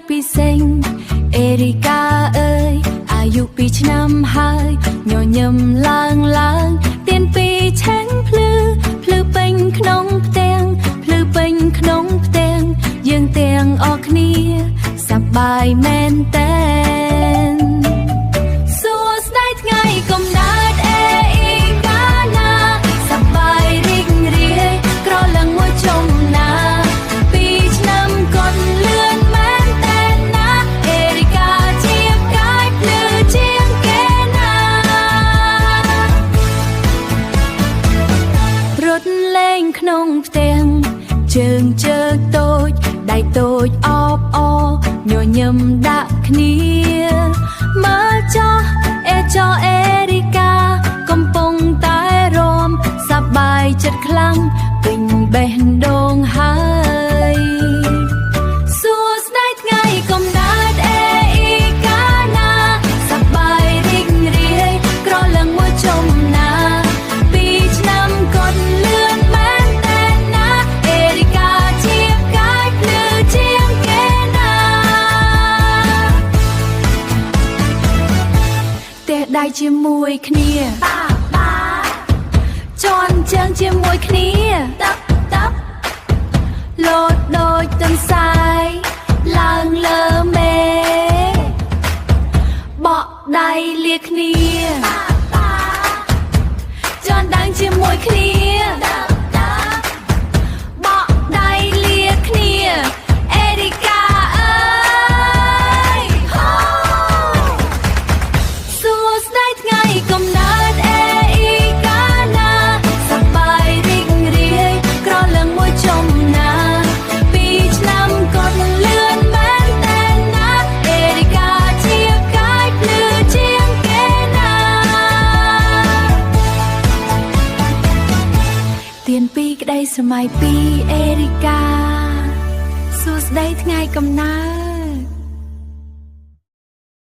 ពីសេងអេរីកាអើយអាយុ2ឆ្នាំហើយញញឹមឡើងទៀនពីឆាំងភ្លឺពេញក្នុងផ្ទាំងភ្លឺពេញក្នុងផ្ទាំងយើងទាំងអស់គ្នាសប្បាយមែនតើសួស្ដីថ្ងៃកំណើតអេអ៊ីកាណាសប្បាយរីករាយក្រឡើងមួយជុំណា2ឆ្នាំកូនលឿនមែនតើណាអេរីកាជាផ្កាយភ្លឺជាងគេណារត់លេងក្នុងផ្ទាំងជើងតូចដៃតូចអបអញញឹមដាក់គ្នាមើលចោះអេរីកាកំពុងតែរមសប្បាយចិត្តខ្លាំងពេញបេះដូងហើយសួស្ដីថ្ងៃកំណើតអេអ៊ីកាណាសប្បាយរីករាយក្រឡើងមួយជុំណា2ឆ្នាំកូនលឿនមែនតើណាអេរីកាជាផ្កាយភ្លឺជាងគេណាទេដៃជាមួយគ្នាជន់ជើងជាមួយគ្នាតាប់លោតដូចទន្សាយឡើងលើមេបក់ដៃលាគ្នាជន់ដៃជាមួយគ្នាបក់ដៃលាគ្នាអេរីកាអើយសួស្ដីថ្ងៃកំណើតអេអ៊ីកាណាសប្បាយរីករាយក្រឡើងមួយជុំណា2ឆ្នាំកូនលឿនមែនតើណាអេរីកាជាផ្កាយភ្លឺជាងគេណាទៀនពីក្តីស្រមៃពីអេរីកាសួស្ដីថ្ងៃកំណើត